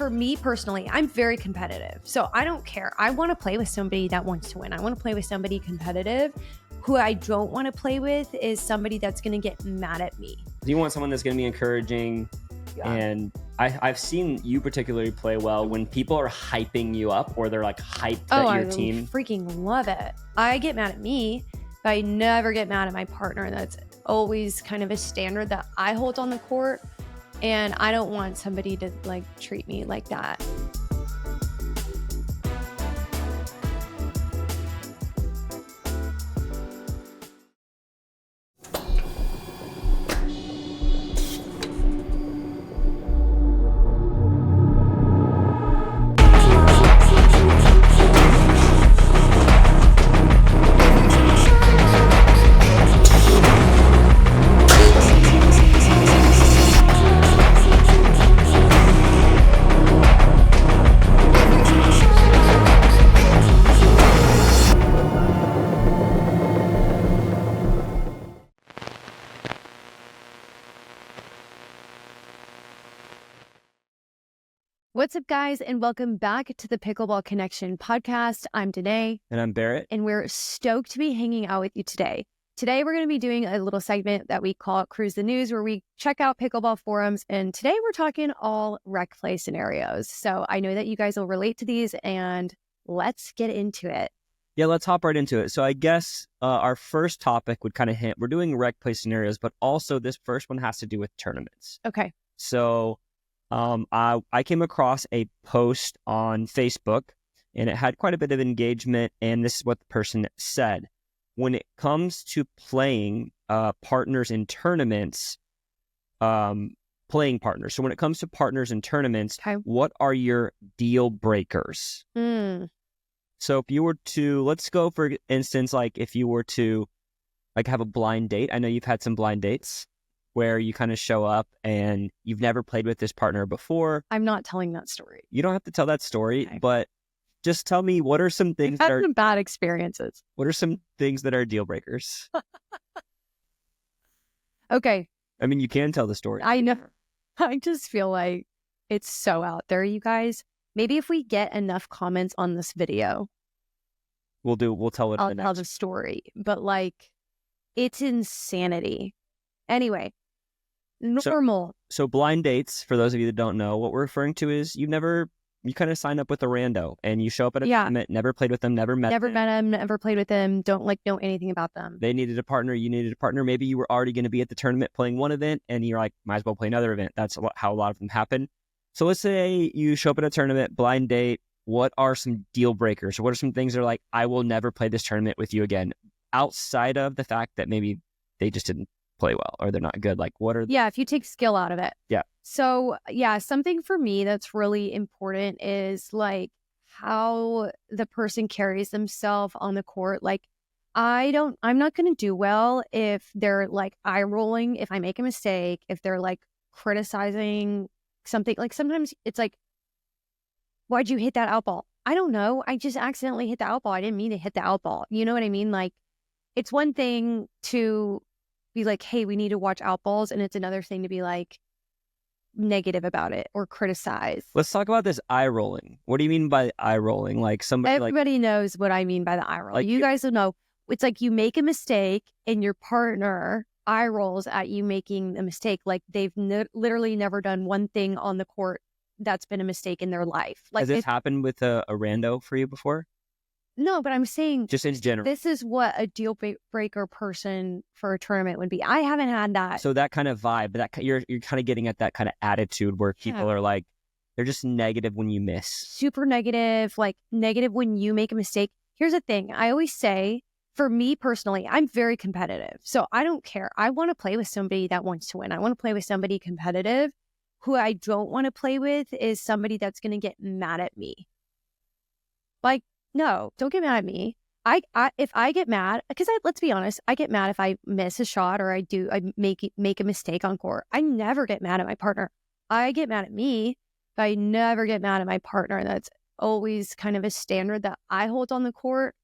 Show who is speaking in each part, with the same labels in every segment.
Speaker 1: for me personally, I'm very competitive. So I don't care. I want to play with somebody that wants to win. I want to play with somebody competitive. Who I don't want to play with is somebody that's going to get mad at me.
Speaker 2: You want someone that's going to be encouraging. Yeah. And I've seen you particularly play well when people are hyping you up or they're like hyped that your team.
Speaker 1: I freaking love it. I get mad at me, but I never get mad at my partner. That's always kind of a standard that I hold on the court. And I don't want somebody to like treat me like that. What's up, guys, and welcome back to the Pickleball Connection podcast. I'm Danea.
Speaker 2: And I'm Barrett.
Speaker 1: And we're stoked to be hanging out with you today. Today, we're going to be doing a little segment that we call Cruise the News, where we check out pickleball forums. And today, we're talking all rec play scenarios. So I know that you guys will relate to these, and let's get into it.
Speaker 2: Yeah, let's hop right into it. So I guess our first topic would kind of hint, we're doing rec play scenarios, but also this first one has to do with tournaments.
Speaker 1: Okay.
Speaker 2: So I came across a post on Facebook, and it had quite a bit of engagement, and this is what the person said. When it comes to playing partners in tournaments, playing partners. So when it comes to partners in tournaments,
Speaker 1: okay,
Speaker 2: what are your deal breakers? So if you were to, let's go for instance, like if you were to like have a blind date. I know you've had some blind dates where you kind of show up and you've never played with this partner before.
Speaker 1: I'm not telling that story.
Speaker 2: You don't have to tell that story, okay, but just tell me, what are some things that are
Speaker 1: some bad experiences?
Speaker 2: What are some things that are deal breakers?
Speaker 1: Okay.
Speaker 2: I mean, you can tell the story.
Speaker 1: I know. I just feel like it's so out there, you guys. Maybe if we get enough comments on this video,
Speaker 2: we'll tell it.
Speaker 1: I'll tell the story. But like, it's insanity. Anyway. Normal.
Speaker 2: So blind dates, for those of you that don't know, what we're referring to is you kind of sign up with a rando and you show up at a tournament, never played with them, never met them,
Speaker 1: never played with them, don't like know anything about them.
Speaker 2: They needed a partner, you needed a partner. Maybe you were already going to be at the tournament playing one event and you're like, might as well play another event. That's how a lot of them happen. So let's say you show up at a tournament, blind date. What are some deal breakers? What are some things that are like, I will never play this tournament with you again, outside of the fact that maybe they just didn't play well or they're not good? Like, what are
Speaker 1: if you take skill out of it.
Speaker 2: Yeah.
Speaker 1: So something for me that's really important is like how the person carries themselves on the court. Like, I'm not going to do well if they're like eye rolling if I make a mistake, if they're like criticizing something. Like sometimes it's like, why'd you hit that out ball? I don't know. I just accidentally hit the out ball. I didn't mean to hit the out ball. You know what I mean? Like, it's one thing to be like, hey, we need to watch out balls. And it's another thing to be like negative about it or criticize.
Speaker 2: Let's talk about this eye rolling. What do you mean by eye rolling? Like
Speaker 1: everybody knows what I mean by the eye roll. Like, you guys will know. It's like you make a mistake and your partner eye rolls at you making a mistake. Like they've literally never done one thing on the court that's been a mistake in their life. Like,
Speaker 2: has this happened with a rando for you before?
Speaker 1: No, but I'm saying
Speaker 2: just in general,
Speaker 1: this is what a deal breaker person for a tournament would be. I haven't had that.
Speaker 2: So that kind of vibe, that you're kind of getting at that kind of attitude where people are like, they're just negative when you miss.
Speaker 1: Super negative, like negative when you make a mistake. Here's the thing. I always say, for me personally, I'm very competitive. So I don't care. I want to play with somebody that wants to win. I want to play with somebody competitive. Who I don't want to play with is somebody that's going to get mad at me. Like, no, don't get mad at me. If I get mad, because let's be honest, I get mad if I miss a shot or I make a mistake on court. I never get mad at my partner. I get mad at me, but I never get mad at my partner. That's always kind of a standard that I hold on the court.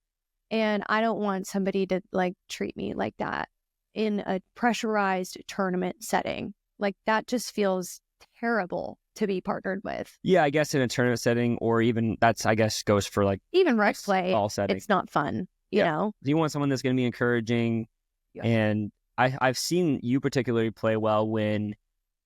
Speaker 1: And I don't want somebody to like treat me like that in a pressurized tournament setting. Like that just feels terrible to be partnered with.
Speaker 2: Yeah, I guess in a tournament setting, or even that's, I guess, goes for like
Speaker 1: Even rec play,
Speaker 2: all settings.
Speaker 1: it's not fun, you know?
Speaker 2: You want someone that's going to be encouraging.
Speaker 1: Yeah.
Speaker 2: And I've seen you particularly play well when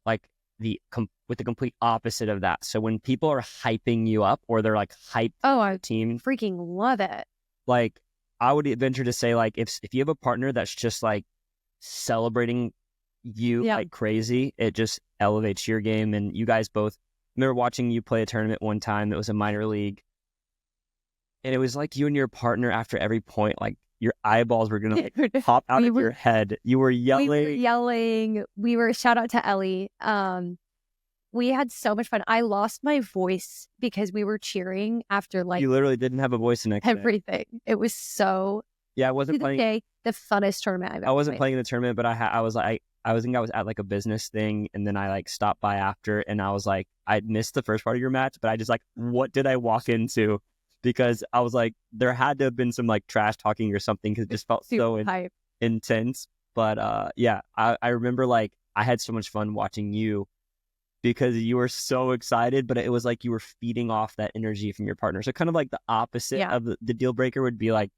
Speaker 2: like with the complete opposite of that. So when people are hyping you up or they're like hyped
Speaker 1: I
Speaker 2: team,
Speaker 1: freaking love it.
Speaker 2: like I would venture to say like if you have a partner that's just like celebrating you like crazy, it just elevates your game. And you guys both, I remember watching you play a tournament one time. It was a minor league. And it was like you and your partner after every point, like your eyeballs were going to like, pop out of your head. You were yelling.
Speaker 1: We were shout out to Ellie. We had so much fun. I lost my voice because we were cheering after like
Speaker 2: you literally didn't have a voice the next
Speaker 1: everything.
Speaker 2: Day.
Speaker 1: It was so
Speaker 2: I wasn't playing
Speaker 1: the funnest tournament I've ever
Speaker 2: wasn't
Speaker 1: played.
Speaker 2: playing in the tournament, but I was at like a business thing, and then I like stopped by after, and I was like, I missed the first part of your match, but I just like, what did I walk into? Because I was like, there had to have been some like trash talking or something because it just felt so intense. But I remember like I had so much fun watching you because you were so excited, but it was like you were feeding off that energy from your partner. So kind of like the opposite of the deal breaker would be like,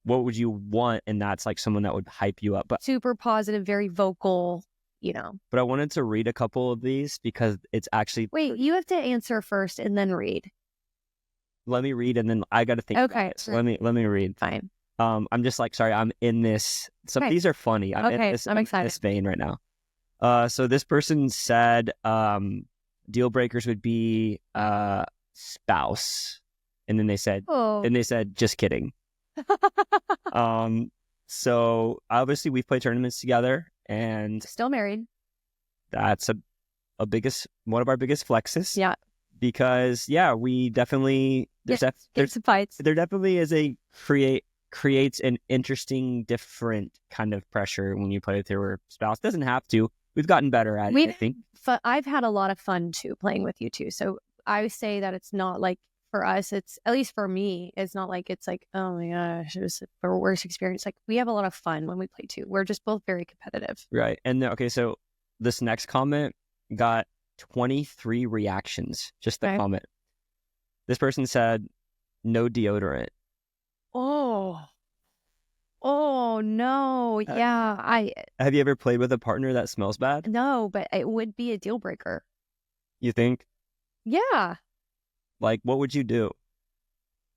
Speaker 2: what would you want? And that's like someone that would hype you up. But
Speaker 1: super positive, very vocal, you know.
Speaker 2: But I wanted to read a couple of these because it's actually...
Speaker 1: Wait, you have to answer first and then read.
Speaker 2: Let me read and then I got to think about it. So let me read.
Speaker 1: Fine.
Speaker 2: I'm just like, sorry, I'm in this. Some these are funny. I'm
Speaker 1: excited.
Speaker 2: in this vein right now. So this person said deal breakers would be spouse. And then they said, just kidding. So obviously we've played tournaments together and
Speaker 1: still married. That's
Speaker 2: one of our biggest flexes.
Speaker 1: Yeah.
Speaker 2: Because we definitely
Speaker 1: get some fights.
Speaker 2: There definitely is creates an interesting, different kind of pressure when you play with your spouse. Doesn't have to. We've gotten better at it, I think.
Speaker 1: I've had a lot of fun too playing with you too. So I would say that it's not like for us, it's at least for me, it's not like it's like, oh my gosh, it was a worse experience. Like we have a lot of fun when we play too. We're just both very competitive.
Speaker 2: Right. And so this next comment got 23 reactions, just the comment. This person said, no deodorant.
Speaker 1: Oh no. Yeah.
Speaker 2: Have you ever played with a partner that smells bad?
Speaker 1: No, but it would be a deal breaker.
Speaker 2: You think?
Speaker 1: Yeah.
Speaker 2: Like, what would you do?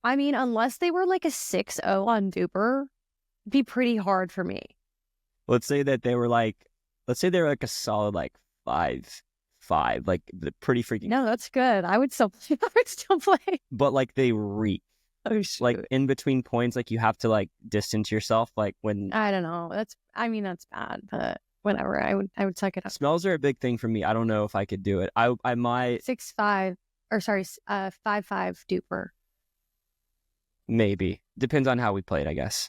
Speaker 1: I mean, unless they were like a 6-0 on Duper, it'd be pretty hard for me.
Speaker 2: Let's say they were like a solid like 5-5, like pretty freaking.
Speaker 1: No, that's good. I would still play.
Speaker 2: But like they reek.
Speaker 1: Oh, shoot.
Speaker 2: Like in between points, like you have to like distance yourself. Like when
Speaker 1: I don't know. That's bad, but whatever. I would suck it up.
Speaker 2: Smells are a big thing for me. I don't know if I could do it. I might
Speaker 1: 5-5 Duper.
Speaker 2: Maybe depends on how we played, I guess.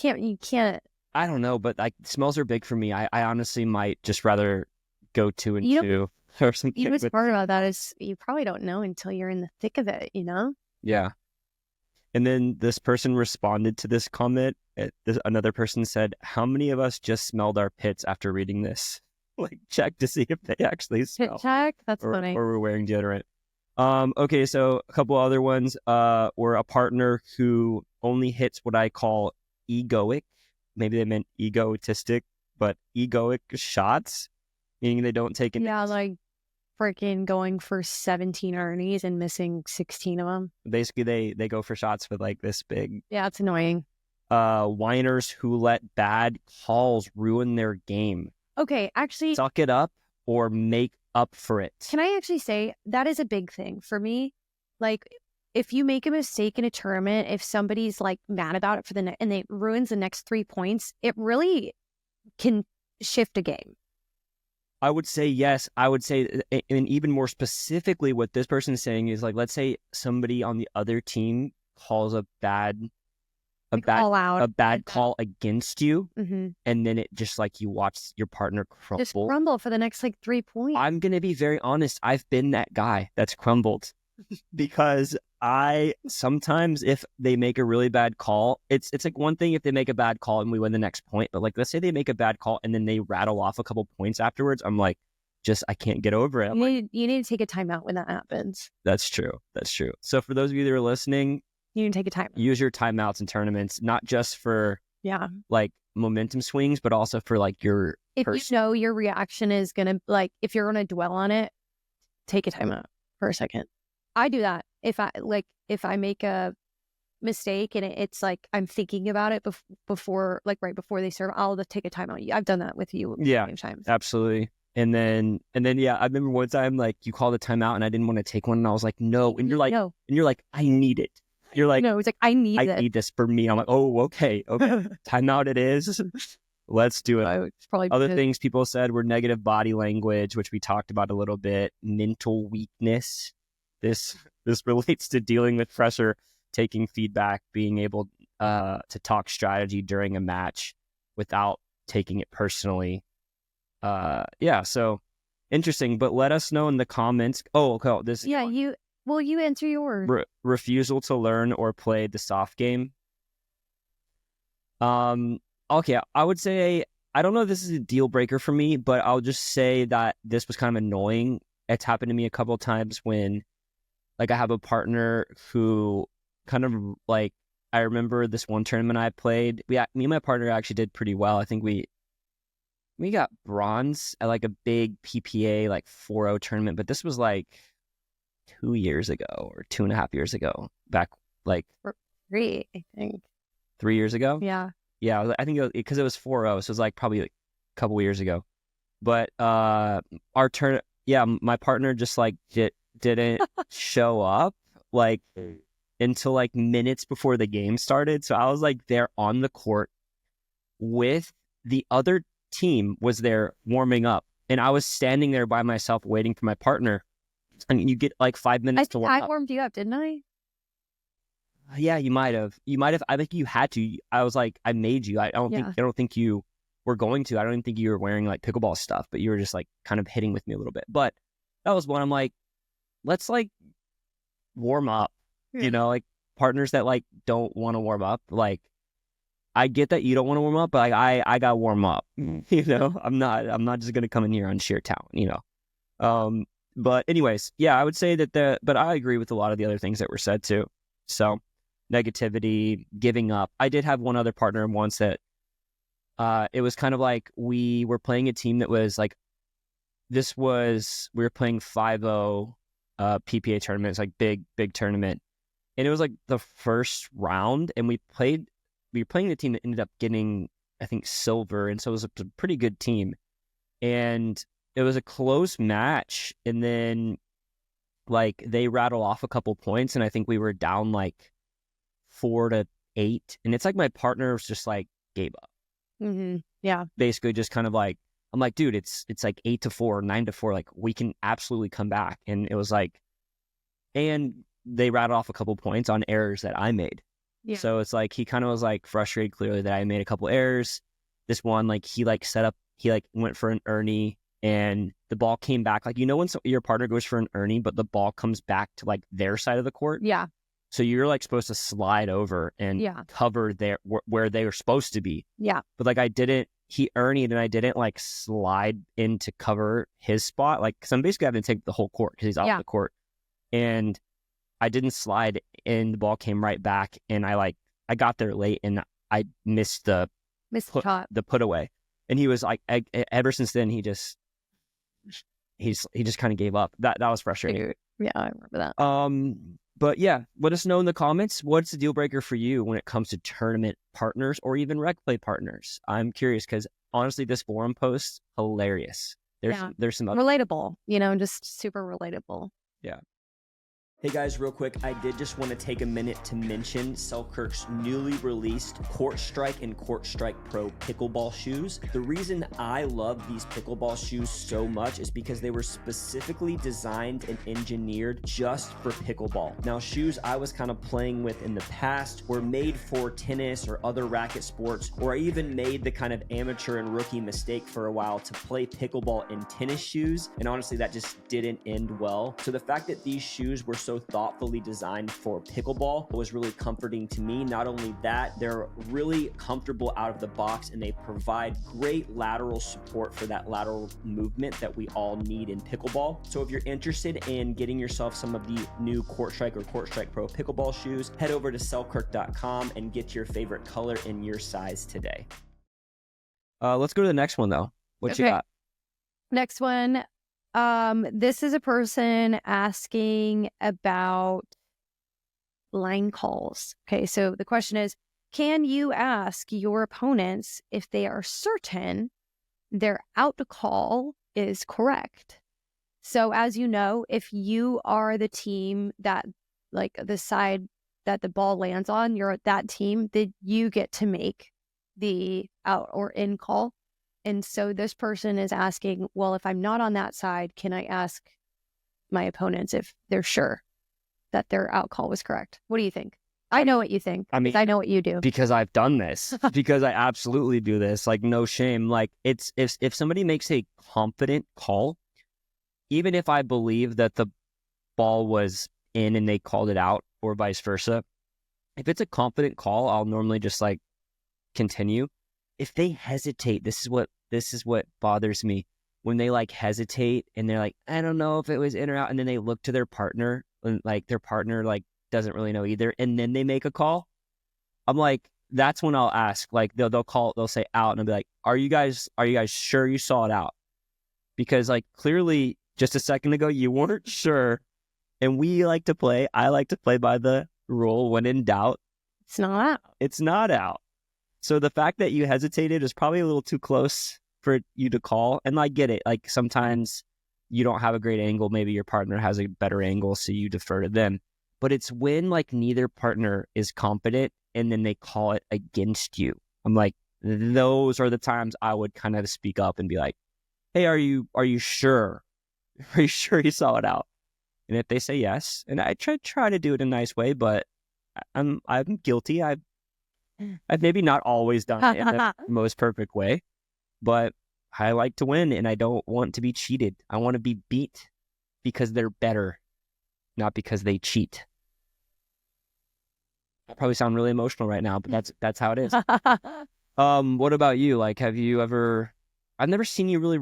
Speaker 1: You can't.
Speaker 2: I don't know, but like smells are big for me. I honestly might just rather go 2 and 2 or something.
Speaker 1: You know what's part about that is you probably don't know until you're in the thick of it, you know?
Speaker 2: Yeah. And then this person responded to this comment. Another person said, how many of us just smelled our pits after reading this? Like check to see if they actually smell.
Speaker 1: Pit check? That's funny.
Speaker 2: Or we're wearing deodorant. Okay, so a couple other ones. We're a partner who only hits what I call egoic. Maybe they meant egotistic, but egoic shots, meaning they don't take any.
Speaker 1: Yeah, like freaking going for 17 Ernies and missing 16 of them.
Speaker 2: Basically, they go for shots with like this big.
Speaker 1: Yeah, it's annoying.
Speaker 2: Whiners who let bad calls ruin their game.
Speaker 1: Okay, actually.
Speaker 2: Suck it up or make up for it.
Speaker 1: Can I actually say that is a big thing for me? Like, if you make a mistake in a tournament, if somebody's like mad about it and it ruins the next 3 points, it really can shift a game.
Speaker 2: I would say yes. I would say, and even more specifically, what this person is saying is like, let's say somebody on the other team calls a bad call against you, and then it just like you watch your partner crumble.
Speaker 1: Just crumble for the next like 3 points.
Speaker 2: I'm gonna be very honest. I've been that guy that's crumbled because I sometimes if they make a really bad call, it's like one thing if they make a bad call and we win the next point, but like let's say they make a bad call and then they rattle off a couple points afterwards. I'm like, I can't get over it.
Speaker 1: You need to take a timeout when that happens.
Speaker 2: That's true. So for those of you that are listening,
Speaker 1: you need to take a timeout.
Speaker 2: Use your timeouts in tournaments, not just for like momentum swings, but also for like your
Speaker 1: if you know your reaction is gonna, like, if you're gonna dwell on it, take a timeout for a second. I do that if I make a mistake and it's like I'm thinking about it before, like right before they serve, I'll just take a timeout. I've done that with you. Times.
Speaker 2: Absolutely. And then I remember one time, like, you called a timeout and I didn't want to take one, and I was like, no. And you're like, no. And you're like, I need it. You're like,
Speaker 1: no, it's like, I need this
Speaker 2: for me. I'm like, oh, okay. Timeout it is. Let's do it. Other things people said were negative body language, which we talked about a little bit. Mental weakness. This relates to dealing with pressure, taking feedback, being able to talk strategy during a match without taking it personally. So interesting. But let us know in the comments. You answer yours. Refusal to learn or play the soft game. Okay, I would say, I don't know if this is a deal breaker for me, but I'll just say that this was kind of annoying. It's happened to me a couple of times when, like, I have a partner who kind of, like, I remember this one tournament I played. Me and my partner actually did pretty well. I think we got bronze at like a big PPA, like 4-0 tournament, but this was like 2 years ago or 2.5 years ago, back like
Speaker 1: 3, I think.
Speaker 2: 3 years ago?
Speaker 1: Yeah.
Speaker 2: Yeah, I think because it was 4-0, so it was like probably like a couple years ago. But my partner just like didn't show up like until like minutes before the game started. So I was like there on the court with the other team was there warming up, and I was standing there by myself waiting for my partner. And you get like 5 minutes to warm up.
Speaker 1: I warmed you up, didn't I?
Speaker 2: Yeah, you might have. I think you had to. I was like, I made you. I don't think you were going to. I don't even think you were wearing like pickleball stuff, but you were just like kind of hitting with me a little bit. But that was when I'm like, let's like warm up. Yeah. You know, like partners that like don't want to warm up. Like, I get that you don't want to warm up, but like, I got to warm up. You know, I'm not just gonna come in here on sheer talent. You know. But anyways, yeah, I would say that but I agree with a lot of the other things that were said too. So. Negativity, giving up. I did have one other partner once that it was kind of like we were playing a team that was like, we were playing 5-0 PPA tournament. It's like big tournament. And it was like the first round, and we were playing the team that ended up getting, I think, silver. And so it was a pretty good team. And it was a close match. And then like they rattle off a couple points, and I think we were down like 4-8, and it's like my partner was just like gave up.
Speaker 1: Mm-hmm. Yeah,
Speaker 2: basically just kind of like, I'm like, dude, it's like 8-4, 9-4, like we can absolutely come back. And it was like, and they rattled off a couple points on errors that I made. Yeah. So it's like he kind of was like frustrated clearly that I made a couple errors. This one, like he like went for an Ernie, and the ball came back, like, you know when your partner goes for an Ernie but the ball comes back to like their side of the court.
Speaker 1: Yeah.
Speaker 2: So you're like supposed to slide over and cover where they were supposed to be. Yeah. But like he Ernied, and I didn't like slide in to cover his spot. Like, cause I'm basically having to take the whole court because he's off the court. And I didn't slide, and the ball came right back, and I got there late, and I missed the put away. And he was like, ever since then, he just kind of gave up. That was frustrating.
Speaker 1: Yeah, I remember that.
Speaker 2: But yeah, let us know in the comments, what's the deal breaker for you when it comes to tournament partners or even rec play partners? I'm curious because honestly, this forum post, hilarious. There's some
Speaker 1: relatable, you know, just super relatable.
Speaker 2: Yeah. Hey guys, real quick, I did just want to take a minute to mention Selkirk's newly released Court Strike and Court Strike Pro pickleball shoes. The reason I love these pickleball shoes so much is because they were specifically designed and engineered just for pickleball. Now, shoes I was kind of playing with in the past were made for tennis or other racket sports, or I even made the kind of amateur and rookie mistake for a while to play pickleball in tennis shoes, and honestly, that just didn't end well. So the fact that these shoes were so so thoughtfully designed for pickleball was really comforting to me. Not only that, they're really comfortable out of the box, and they provide great lateral support for that lateral movement that we all need in pickleball. So if you're interested in getting yourself some of the new Court Strike or Court Strike Pro pickleball shoes, head over to selkirk.com and get your favorite color in your size today. Let's go to the next one though. What you got?
Speaker 1: Next one. This is a person asking about line calls. Okay, so the question is, can you ask your opponents if they are certain their out call is correct? So as you know, if you are the team that, like the side that the ball lands on, you're that team, that you get to make the out or in call. And so this person is asking, well, if I'm not on that side, can I ask my opponents if they're sure that their out call was correct? What do you think? I know what you think. I mean, I know what you do.
Speaker 2: Because I've done this. Because I absolutely do this. Like, no shame. Like, it's if somebody makes a confident call, even if I believe that the ball was in and they called it out or vice versa, if it's a confident call, I'll normally just like continue. If they hesitate, this is what bothers me. When they like hesitate and they're like, I don't know if it was in or out, and then they look to their partner and like their partner like doesn't really know either, and then they make a call. I'm like, that's when I'll ask. Like they'll call, they'll say out, and I'll be like, are you guys sure you saw it out? Because like clearly just a second ago you weren't sure, and I like to play by the rule, when in doubt,
Speaker 1: it's not out.
Speaker 2: It's not out. So the fact that you hesitated is probably a little too close for you to call. And I get it. Like sometimes you don't have a great angle. Maybe your partner has a better angle, so you defer to them. But it's when like neither partner is confident and then they call it against you. I'm like, those are the times I would kind of speak up and be like, hey, are you sure? Are you sure you saw it out? And if they say yes, and I try to do it in a nice way, but I'm guilty. I've maybe not always done it in the most perfect way, but I like to win, and I don't want to be cheated. I want to be beat because they're better, not because they cheat. I probably sound really emotional right now, but that's how it is. What about you? Like, have you ever? I've never seen you really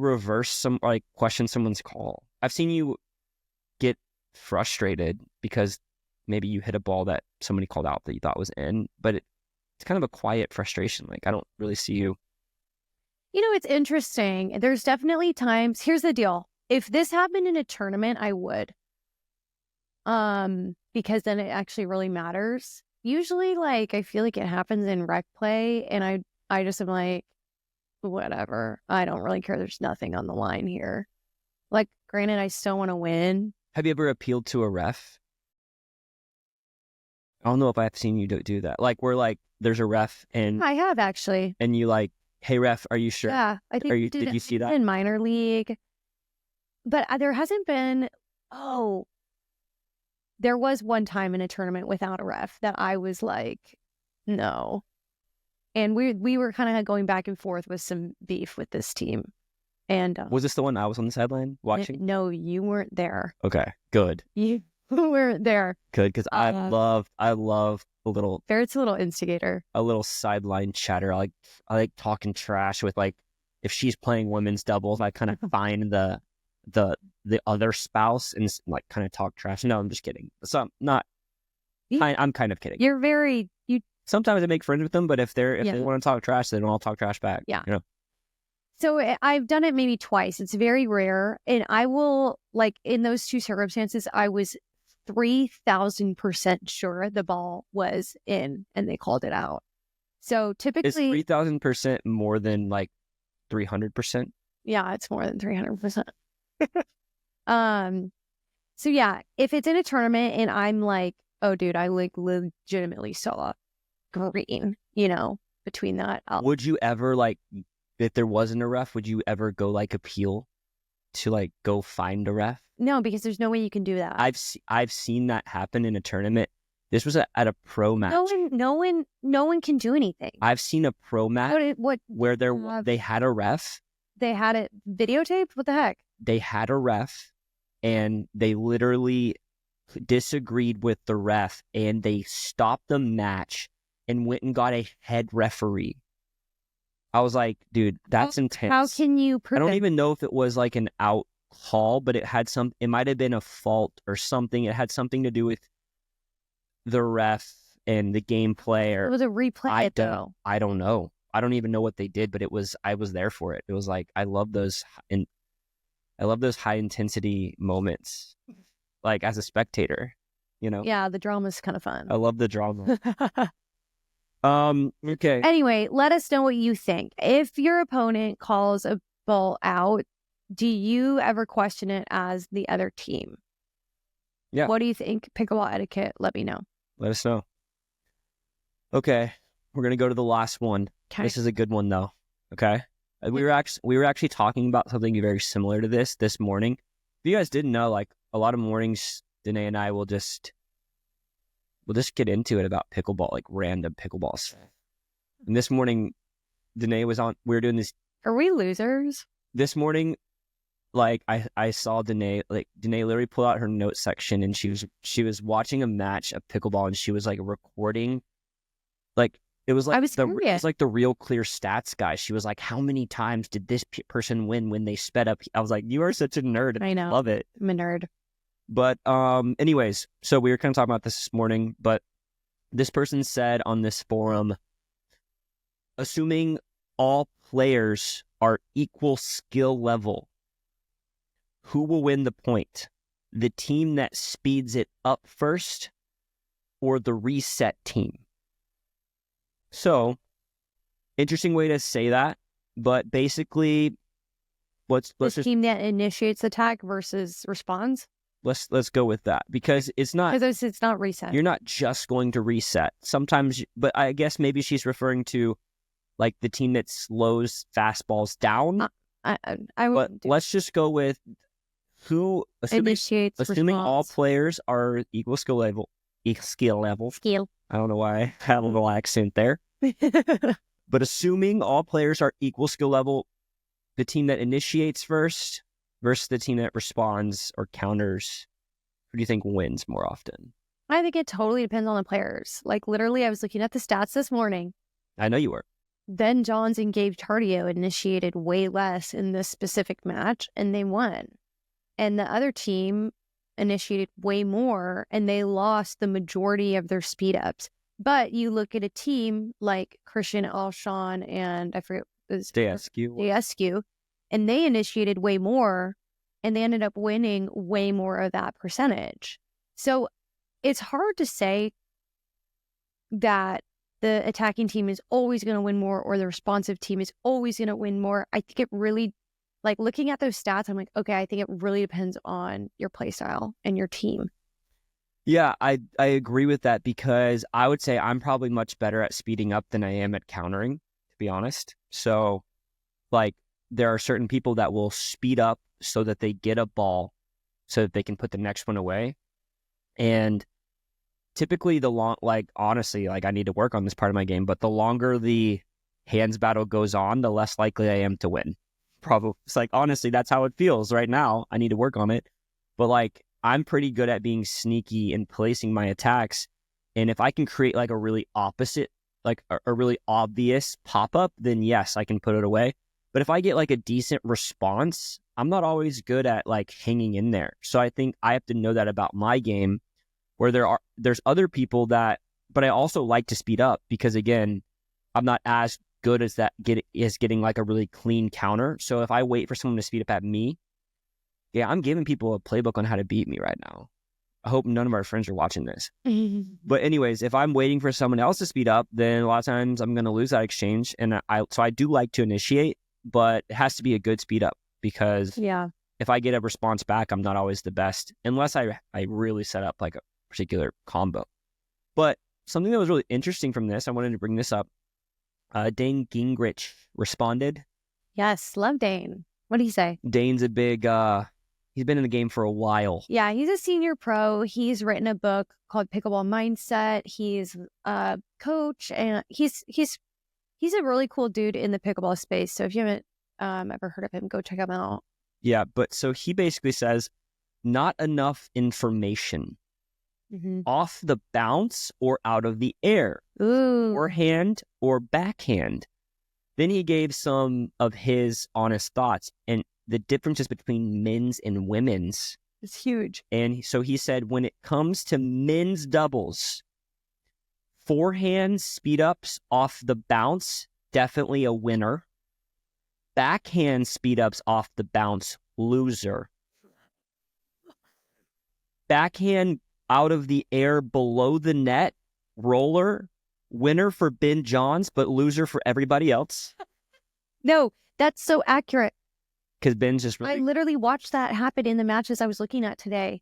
Speaker 2: question someone's call. I've seen you get frustrated because maybe you hit a ball that somebody called out that you thought was in, but it's kind of a quiet frustration. Like, I don't really see you.
Speaker 1: You know, it's interesting. There's definitely times. Here's the deal. If this happened in a tournament, I would. Because then it actually really matters. Usually, like, I feel like it happens in rec play, and I just am like, whatever. I don't really care. There's nothing on the line here. Like, granted, I still want to win.
Speaker 2: Have you ever appealed to a ref? I don't know if I've seen you do that. Like, where like there's a ref and
Speaker 1: I have actually.
Speaker 2: And you like, hey ref, are you sure?
Speaker 1: Yeah, I think
Speaker 2: did you see that
Speaker 1: in minor league? But there hasn't been. Oh, there was one time in a tournament without a ref that I was like, no. And we were kind of going back and forth with some beef with this team. And
Speaker 2: was this the one I was on the sideline watching?
Speaker 1: No, you weren't there.
Speaker 2: Okay, good.
Speaker 1: You weren't there.
Speaker 2: Good, because I love a little.
Speaker 1: Barrett's a little instigator.
Speaker 2: A little sideline chatter. I like talking trash with, like, if she's playing women's doubles, I kind of find the other spouse and like kind of talk trash. No, I'm just kidding. So I'm kind of kidding.
Speaker 1: You're very
Speaker 2: Sometimes I make friends with them, but if they want to talk trash, they don't all talk trash back.
Speaker 1: Yeah.
Speaker 2: You know?
Speaker 1: So I've done it maybe twice. It's very rare. And I will, like, in those two circumstances, I was 3,000% sure the ball was in and they called it out. So typically...
Speaker 2: Is 3,000% more than like 300%?
Speaker 1: Yeah, it's more than 300%. So yeah, if it's in a tournament and I'm like, oh dude, I like legitimately saw green, between that.
Speaker 2: Would you ever, like, if there wasn't a ref, would you ever go like appeal to like go find a ref?
Speaker 1: No, because there's no way you can do that.
Speaker 2: I've seen that happen in a tournament. This was at a pro match.
Speaker 1: No one can do anything.
Speaker 2: I've seen a pro match where they had a ref.
Speaker 1: They had it videotaped? What the heck?
Speaker 2: They had a ref, and they literally disagreed with the ref and they stopped the match and went and got a head referee. I was like, dude, that's intense.
Speaker 1: How can you prove
Speaker 2: I don't
Speaker 1: it?
Speaker 2: even know if it was like an out call, but it might have been a fault or something. It had something to do with the ref and the gameplay.
Speaker 1: It was a replay, though.
Speaker 2: I don't know. I don't even know what they did, but I was there for it. It was like, I love those high intensity moments, like as a spectator, you know?
Speaker 1: Yeah, the drama's kind of fun.
Speaker 2: I love the drama. Okay.
Speaker 1: Anyway, let us know what you think. If your opponent calls a ball out, do you ever question it as the other team?
Speaker 2: Yeah.
Speaker 1: What do you think? Pickleball etiquette, let me know.
Speaker 2: Let us know. Okay. We're going to go to the last one.
Speaker 1: Okay.
Speaker 2: This is a good one though. Okay. We were actually talking about something very similar to this morning. If you guys didn't know, like a lot of mornings, Danea and I will just get into it about pickleball, like random pickleballs. And this morning, Danea was on. We were doing this.
Speaker 1: Are we losers?
Speaker 2: This morning, like I saw Danea literally pull out her notes section and she was watching a match of pickleball and she was like recording, like it was like the real clear stats guy. She was like, how many times did this person win when they sped up? I was like, you are such a nerd.
Speaker 1: I know.
Speaker 2: Love it.
Speaker 1: I'm a nerd.
Speaker 2: But anyways, so we were kind of talking about this morning, but this person said on this forum, assuming all players are equal skill level, who will win the point? The team that speeds it up first or the reset team? So, interesting way to say that, but basically, let's just
Speaker 1: team that initiates attack versus responds.
Speaker 2: Let's go with that because it's not
Speaker 1: reset.
Speaker 2: You're not just going to reset sometimes, but I guess maybe she's referring to like the team that slows fastballs down. But let's just go with who assuming all players are equal skill level. I don't know why I had a little accent there. But assuming all players are equal skill level, the team that initiates first versus the team that responds or counters, who do you think wins more often?
Speaker 1: I think it totally depends on the players. Like literally, I was looking at the stats this morning.
Speaker 2: I know you were.
Speaker 1: Ben Johns and Gabe Tardio initiated way less in this specific match, and they won. And the other team initiated way more, and they lost the majority of their speed ups. But you look at a team like Christian Alshon and I forget it was Daescu, and they initiated way more, and they ended up winning way more of that percentage. So it's hard to say that the attacking team is always going to win more or the responsive team is always going to win more. I think it really, like looking at those stats, I'm like, okay, I think it really depends on your play style and your team.
Speaker 2: Yeah, I agree with that because I would say I'm probably much better at speeding up than I am at countering, to be honest. So, like, there are certain people that will speed up so that they get a ball so that they can put the next one away. And typically honestly, I need to work on this part of my game, but the longer the hands battle goes on, the less likely I am to win. Probably. It's like, honestly, that's how it feels right now. I need to work on it. But like, I'm pretty good at being sneaky and placing my attacks. And if I can create like a really opposite, like a really obvious pop-up, then yes, I can put it away. But if I get like a decent response, I'm not always good at like hanging in there. So I think I have to know that about my game where there's other people that, but I also like to speed up because again, I'm not as good as getting like a really clean counter. So if I wait for someone to speed up at me, yeah, I'm giving people a playbook on how to beat me right now. I hope none of our friends are watching this. But anyways, if I'm waiting for someone else to speed up, then a lot of times I'm going to lose that exchange. And so I do like to initiate, but it has to be a good speed up because if I get a response back, I'm not always the best unless I really set up like a particular combo. But something that was really interesting from this, I wanted to bring this up. Dane Gingrich responded.
Speaker 1: Yes, love Dane. What did he say?
Speaker 2: Dane's a big, he's been in the game for a while.
Speaker 1: Yeah, he's a senior pro. He's written a book called Pickleball Mindset. He's a coach, and he's a really cool dude in the pickleball space. So if you haven't ever heard of him, go check him out.
Speaker 2: Yeah, but so he basically says, not enough information. off the bounce or out of the air,
Speaker 1: Ooh.
Speaker 2: forehand or backhand. Then he gave some of his honest thoughts and the differences between men's and women's.
Speaker 1: It's huge.
Speaker 2: And so he said, when it comes to men's doubles, forehand speed ups off the bounce, definitely a winner. Backhand speed ups off the bounce, loser. Backhand out of the air below the net, roller, winner for Ben Johns, but loser for everybody else.
Speaker 1: No, that's so accurate.
Speaker 2: Because Ben's just really...
Speaker 1: I literally watched that happen in the matches I was looking at today.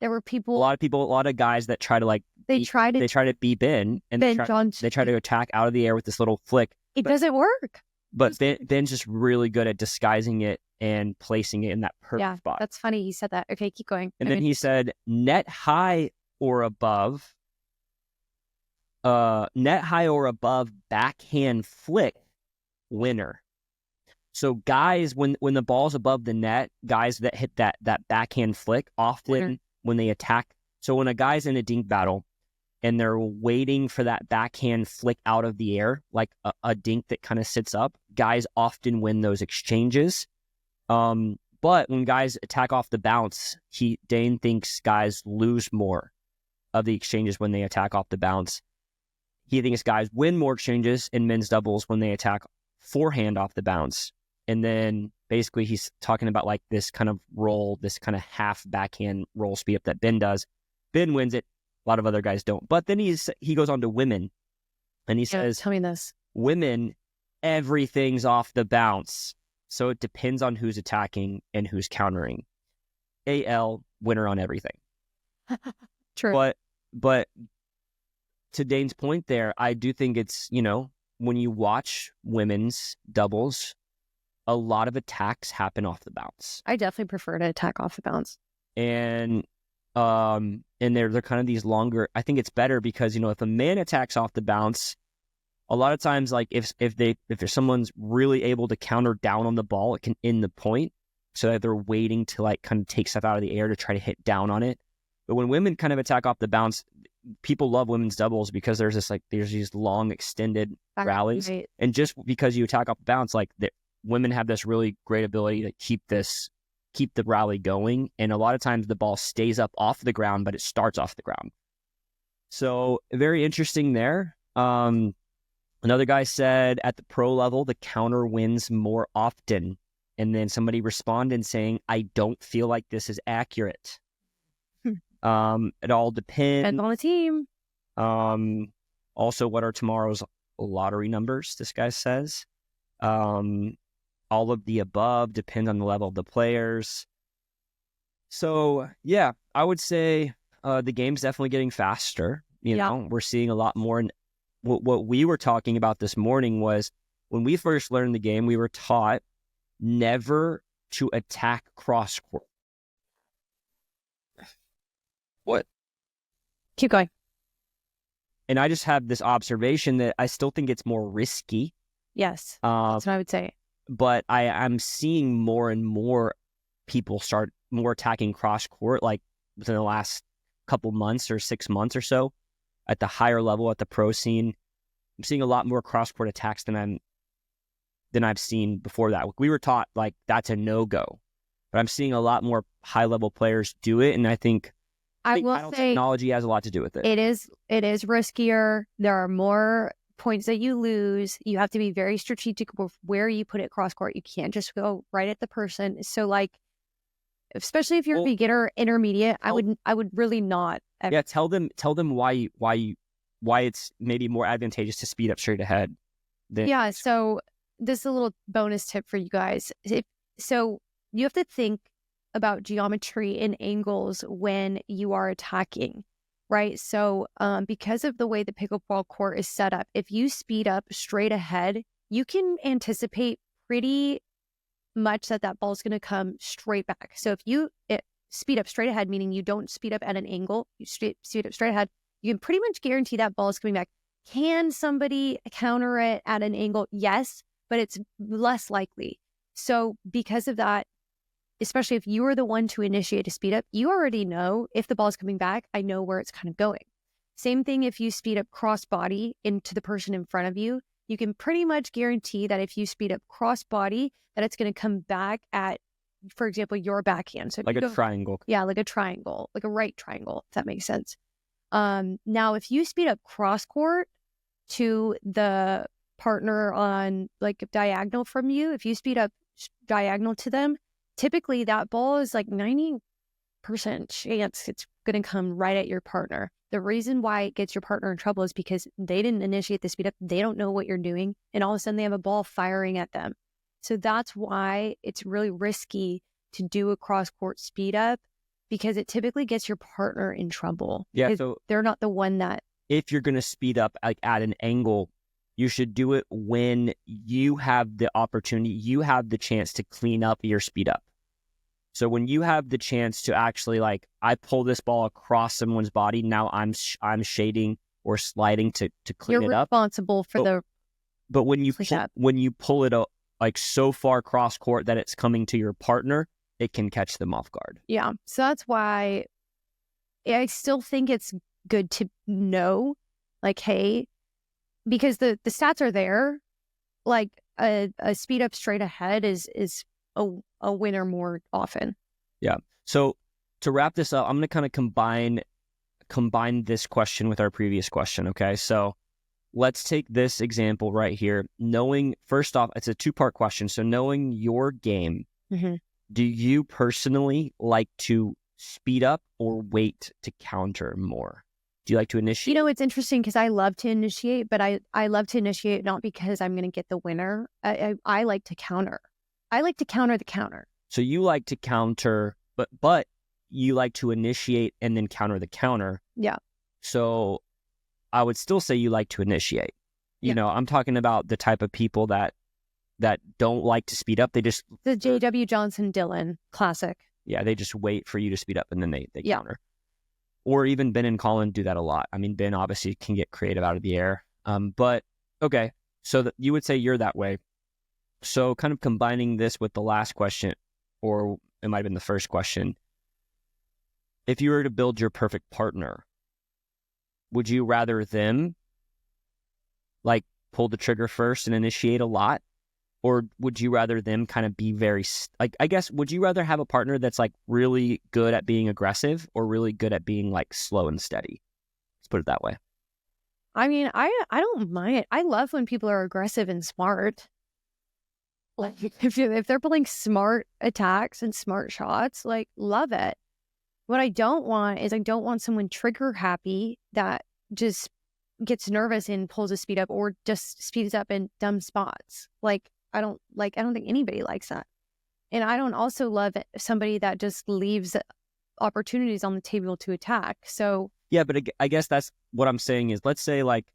Speaker 1: There were people...
Speaker 2: A lot of guys that try to like... They try to beat Ben. And
Speaker 1: Ben Johns.
Speaker 2: They try to attack out of the air with this little flick.
Speaker 1: It doesn't work.
Speaker 2: But Ben's just really good at disguising it and placing it in that perfect spot.
Speaker 1: That's funny. He said that. Okay, keep going.
Speaker 2: And then he said, net high or above, backhand flick, winner. So guys, when the ball's above the net, guys that hit that backhand flick, often when they attack. So when a guy's in a dink battle and they're waiting for that backhand flick out of the air, like a dink that kind of sits up, guys often win those exchanges. But when guys attack off the bounce, Dane thinks guys lose more of the exchanges when they attack off the bounce. He thinks guys win more exchanges in men's doubles when they attack forehand off the bounce. And then basically he's talking about like this kind of roll, this kind of half backhand roll speed up that Ben does. Ben wins it. A lot of other guys don't. But then he goes on to women. And he says,
Speaker 1: tell me this.
Speaker 2: Women, everything's off the bounce. So it depends on who's attacking and who's countering. AL, winner on everything.
Speaker 1: True.
Speaker 2: But to Dane's point there, I do think it's, when you watch women's doubles, a lot of attacks happen off the bounce.
Speaker 1: I definitely prefer to attack off the bounce. And
Speaker 2: they're kind of these longer. I think it's better because, if a man attacks off the bounce, a lot of times, like if there's someone's really able to counter down on the ball, it can end the point. So that they're waiting to like kind of take stuff out of the air to try to hit down on it. But when women kind of attack off the bounce, people love women's doubles because there's these long extended rallies.
Speaker 1: Right.
Speaker 2: And just because you attack off the bounce, like women have this really great ability to keep the rally going. And a lot of times the ball stays up off the ground, but it starts off the ground. So very interesting there. Another guy said at the pro level, the counter wins more often. And then somebody responded saying, I don't feel like this is accurate. It all depends
Speaker 1: on the team.
Speaker 2: Also, what are tomorrow's lottery numbers? This guy says. All of the above depends on the level of the players. So yeah, I would say the game's definitely getting faster. We're seeing a lot more. And what we were talking about this morning was when we first learned the game, we were taught never to attack cross court. What?
Speaker 1: Keep going.
Speaker 2: And I just have this observation that I still think it's more risky.
Speaker 1: Yes, that's what I would say.
Speaker 2: But I'm seeing more and more people start more attacking cross court, like within the last couple months or 6 months or so, at the higher level, at the pro scene. I'm seeing a lot more cross court attacks than I've seen before that. We were taught like that's a no-go, but I'm seeing a lot more high level players do it, and I think technology has a lot to do with it.
Speaker 1: It is riskier. There are more points that you lose. You have to be very strategic with where you put it cross court. You can't just go right at the person. So like, especially if you're a beginner, intermediate, I would really not.
Speaker 2: Yeah, tell them why it's maybe more advantageous to speed up straight ahead.
Speaker 1: So this is a little bonus tip for you guys. So you have to think about geometry and angles when you are attacking, right? So because of the way the pickleball court is set up, if you speed up straight ahead, you can anticipate pretty much that ball is going to come straight back. So if you speed up straight ahead, meaning you don't speed up at an angle, you speed up straight ahead, you can pretty much guarantee that ball is coming back. Can somebody counter it at an angle? Yes, but it's less likely. So because of that, especially if you are the one to initiate a speed up, you already know if the ball is coming back, I know where it's kind of going. Same thing if you speed up cross body into the person in front of you, you can pretty much guarantee that if you speed up cross body, that it's going to come back at, for example, your backhand. So
Speaker 2: like a triangle.
Speaker 1: Yeah, like a triangle, like a right triangle, if that makes sense. Now, if you speed up cross court to the partner on like diagonal from you, if you speed up diagonal to them, typically that ball is like 90% chance it's going to come right at your partner. The reason why it gets your partner in trouble is because they didn't initiate the speed up. They don't know what you're doing. And all of a sudden they have a ball firing at them. So that's why it's really risky to do a cross court speed up, because it typically gets your partner in trouble.
Speaker 2: Yeah. So
Speaker 1: they're not the one that.
Speaker 2: If you're going to speed up like at an angle, you should do it when you have the opportunity, you have the chance to clean up your speed up. So when you have the chance to actually like, I pull this ball across someone's body, now I'm shading or sliding to clean it up.
Speaker 1: You're responsible for
Speaker 2: But when you pull it like so far cross court that it's coming to your partner, it can catch them off guard.
Speaker 1: Yeah. So that's why I still think it's good to know, like, hey, because the stats are there, like a speed up straight ahead is a winner more often.
Speaker 2: Yeah. So to wrap this up, I'm going to kind of combine this question with our previous question. Okay. So let's take this example right here. Knowing, first off, it's a two-part question. So knowing your game, do you personally like to speed up or wait to counter more? Do you like to initiate?
Speaker 1: You know, it's interesting because I love to initiate, but I love to initiate not because I'm going to get the winner. I like to counter. I like to counter the counter.
Speaker 2: So you like to counter, but you like to initiate and then counter the counter.
Speaker 1: Yeah.
Speaker 2: So I would still say you like to initiate. You know, I'm talking about the type of people that don't like to speed up. They just...
Speaker 1: The J.W. Johnson Dillon classic.
Speaker 2: Yeah, they just wait for you to speed up and then they counter. Or even Ben and Colin do that a lot. I mean, Ben obviously can get creative out of the air. But, okay, so you would say you're that way. So kind of combining this with the last question, or it might have been the first question. If you were to build your perfect partner, would you rather them like pull the trigger first and initiate a lot? Or would you rather them kind of be very, like, I guess, would you rather have a partner that's like really good at being aggressive or really good at being like slow and steady? Let's put it that way.
Speaker 1: I mean, I don't mind it. I love when people are aggressive and smart. Like if they're pulling smart attacks and smart shots, like, love it. What I don't want is I don't want someone trigger happy that just gets nervous and pulls a speed up or just speeds up in dumb spots. Like, I don't think anybody likes that. And I don't also love somebody that just leaves opportunities on the table to attack. So
Speaker 2: yeah, but I guess that's what I'm saying is, let's say like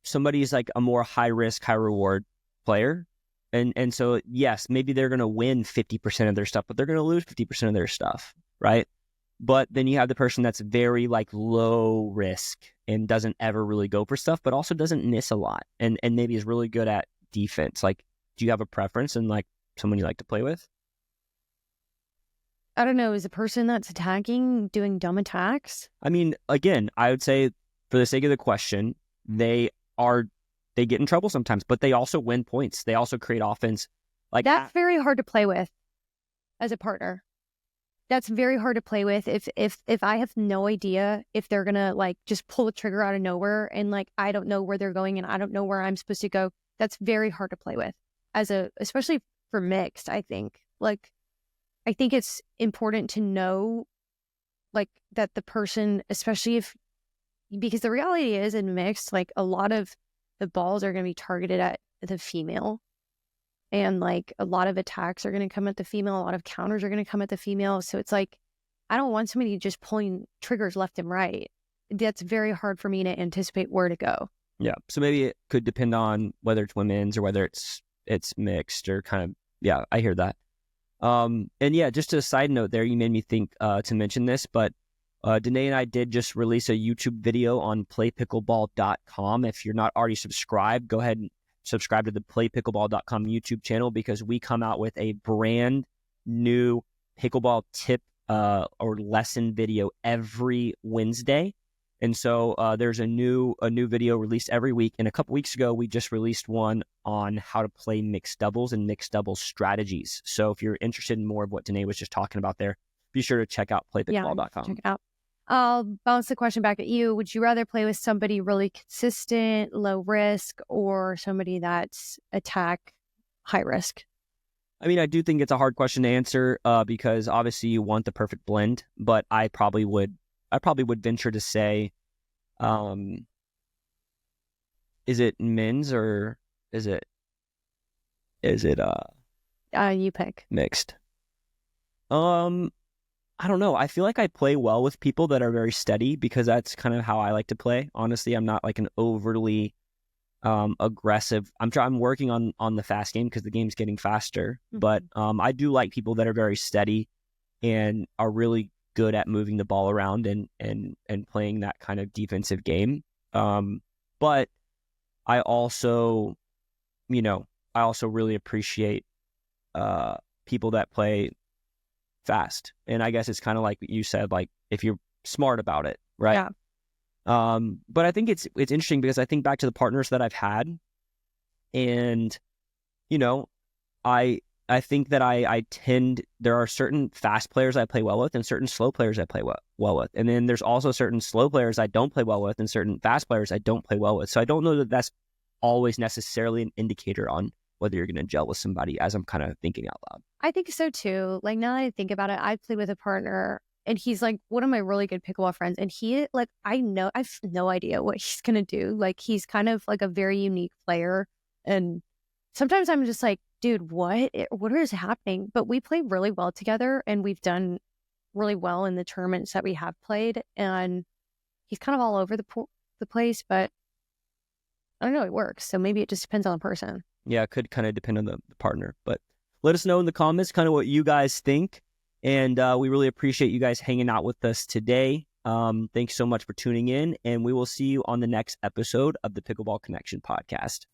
Speaker 2: somebody's like a more high risk, high reward player. And so, yes, maybe they're going to win 50% of their stuff, but they're going to lose 50% of their stuff, right? But then you have the person that's very like low risk and doesn't ever really go for stuff, but also doesn't miss a lot and maybe is really good at defense. Like, do you have a preference and like someone you like to play with?
Speaker 1: I don't know. Is a person that's attacking doing dumb attacks?
Speaker 2: I mean, again, I would say for the sake of the question, they get in trouble sometimes, but they also win points. They also create offense. Like,
Speaker 1: that's very hard to play with as a partner. That's very hard to play with. If I have no idea if they're gonna like just pull the trigger out of nowhere and like I don't know where they're going and I don't know where I'm supposed to go, that's very hard to play with. Especially for mixed, I think. Like, I think it's important to know like that the person, especially because the reality is in mixed, like a lot of the balls are going to be targeted at the female. And like a lot of attacks are going to come at the female. A lot of counters are going to come at the female. So it's like, I don't want somebody just pulling triggers left and right. That's very hard for me to anticipate where to go.
Speaker 2: Yeah. So maybe it could depend on whether it's women's or whether it's mixed or kind of, yeah, I hear that. And yeah, just a side note there, you made me think to mention this, but Danea and I did just release a YouTube video on playpickleball.com. If you're not already subscribed, go ahead and subscribe to the playpickleball.com YouTube channel because we come out with a brand new pickleball tip or lesson video every Wednesday. And so there's a new video released every week. And a couple weeks ago, we just released one on how to play mixed doubles and mixed doubles strategies. So if you're interested in more of what Danea was just talking about there, be sure to check out playpickleball.com.
Speaker 1: Check it out. I'll bounce the question back at you. Would you rather play with somebody really consistent, low risk, or somebody that's attack, high risk?
Speaker 2: I mean, I do think it's a hard question to answer because obviously you want the perfect blend, but I probably would venture to say, is it men's or is it
Speaker 1: you pick.
Speaker 2: Mixed? I don't know. I feel like I play well with people that are very steady because that's kind of how I like to play. Honestly, I'm not like an overly aggressive. I'm working on the fast game because the game's getting faster. Mm-hmm. But I do like people that are very steady and are really good at moving the ball around and playing that kind of defensive game. But I also really appreciate people that play fast. And I guess it's kind of like what you said, like if you're smart about it, right?
Speaker 1: Yeah.
Speaker 2: But I think it's interesting because I think back to the partners that I've had, and I think that there are certain fast players I play well with and certain slow players I play well with. And then there's also certain slow players I don't play well with and certain fast players I don't play well with. So I don't know that that's always necessarily an indicator on whether you're going to gel with somebody, as I'm kind of thinking out loud.
Speaker 1: I think so too. Like now that I think about it, I play with a partner and he's like one of my really good pickleball friends. And he I've no idea what he's going to do. Like he's kind of like a very unique player. And sometimes I'm just like, dude, what is happening? But we play really well together and we've done really well in the tournaments that we have played. And he's kind of all over the place, but I don't know, it works. So maybe it just depends on the person.
Speaker 2: Yeah, it could kind of depend on the partner. But let us know in the comments kind of what you guys think. And we really appreciate you guys hanging out with us today. Thanks so much for tuning in. And we will see you on the next episode of the Pickleball Connection podcast.